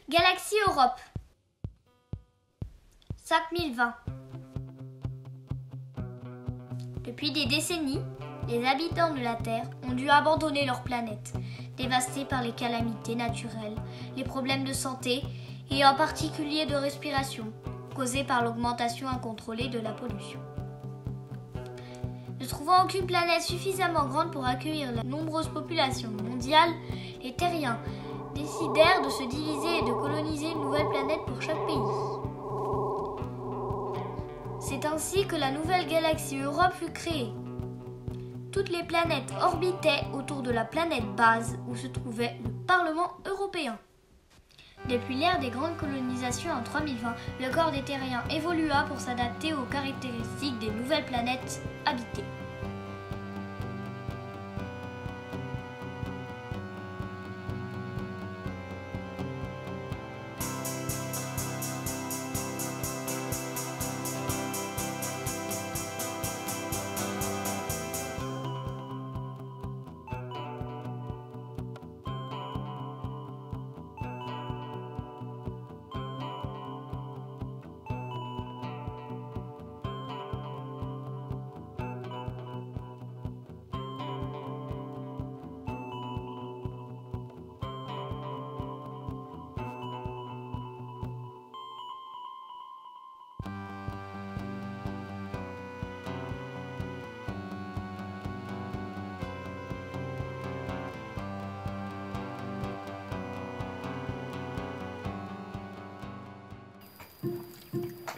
Galaxie Europe 5020. Depuis des décennies, les habitants de la Terre ont dû abandonner leur planète, dévastée par les calamités naturelles, les problèmes de santé et en particulier de respiration, causés par l'augmentation incontrôlée de la pollution. Ne trouvant aucune planète suffisamment grande pour accueillir la nombreuse population mondiale, les terriens décidèrent de se diviser et de coloniser une nouvelle planète pour chaque pays. C'est ainsi que la nouvelle galaxie Europe fut créée. Toutes les planètes orbitaient autour de la planète base où se trouvait le Parlement européen. Depuis l'ère des grandes colonisations en 3020, le corps des terriens évolua pour s'adapter aux caractéristiques des nouvelles planètes habitées.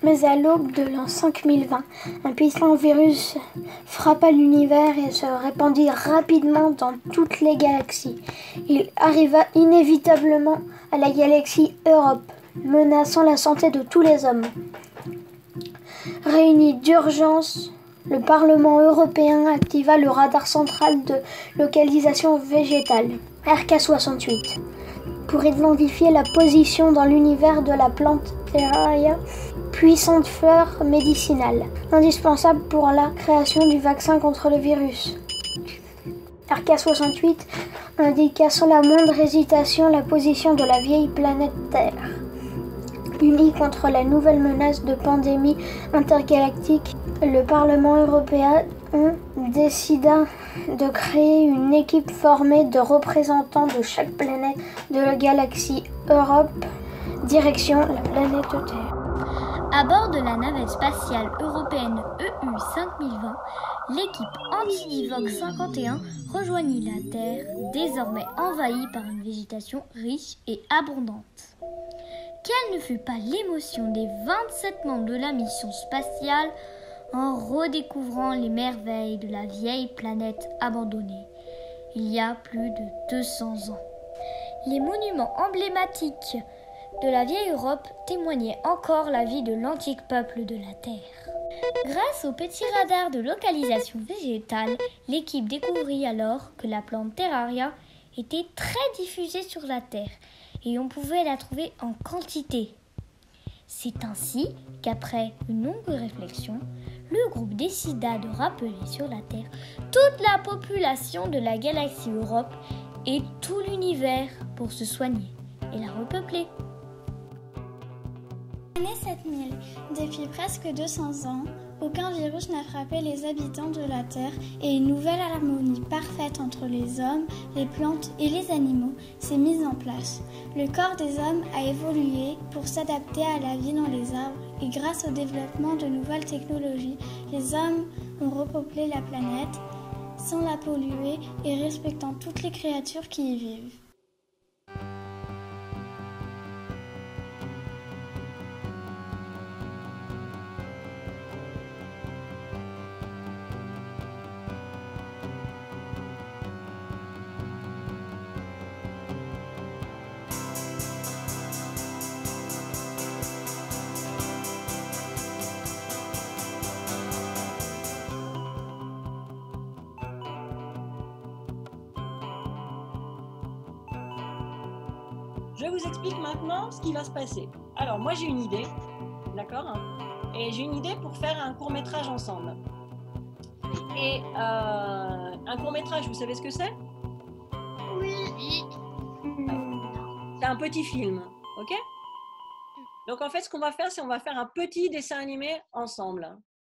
Mais à l'aube de l'an 5020, un puissant virus frappa l'univers et se répandit rapidement dans toutes les galaxies. Il arriva inévitablement à la galaxie Europe, menaçant la santé de tous les hommes. Réuni d'urgence, le Parlement européen activa le radar central de localisation végétale, RK68, pour identifier la position dans l'univers de la plante Terraria, puissante fleur médicinale, indispensable pour la création du vaccin contre le virus. RK68 indiqua sans la moindre hésitation la position de la vieille planète Terre. Unis contre la nouvelle menace de pandémie intergalactique, le Parlement européen décida de créer une équipe formée de représentants de chaque planète de la galaxie Europe, direction la planète Terre. À bord de la navette spatiale européenne EU 5020, l'équipe Antidivox 51 rejoignit la Terre, désormais envahie par une végétation riche et abondante. Quelle ne fut pas l'émotion des 27 membres de la mission spatiale en redécouvrant les merveilles de la vieille planète abandonnée, il y a plus de 200 ans. Les monuments emblématiques de la vieille Europe témoignaient encore la vie de l'antique peuple de la Terre. Grâce au petit radar de localisation végétale, l'équipe découvrit alors que la plante Terraria était très diffusée sur la Terre et on pouvait la trouver en quantité. C'est ainsi qu'après une longue réflexion, le groupe décida de rappeler sur la Terre toute la population de la galaxie Europe et tout l'univers pour se soigner et la repeupler. L'année 7000, depuis presque 200 ans, aucun virus n'a frappé les habitants de la Terre et une nouvelle harmonie parfaite entre les hommes, les plantes et les animaux s'est mise en place. Le corps des hommes a évolué pour s'adapter à la vie dans les arbres et grâce au développement de nouvelles technologies, les hommes ont repeuplé la planète sans la polluer et respectant toutes les créatures qui y vivent. Je vous explique maintenant ce qui va se passer. Alors, moi, j'ai une idée, d'accord ? Et j'ai une idée pour faire un court-métrage ensemble. Et un court-métrage, vous savez ce que c'est ? Oui. C'est un petit film, Ok? Donc en fait, ce qu'on va faire, c'est on va faire un petit dessin animé ensemble.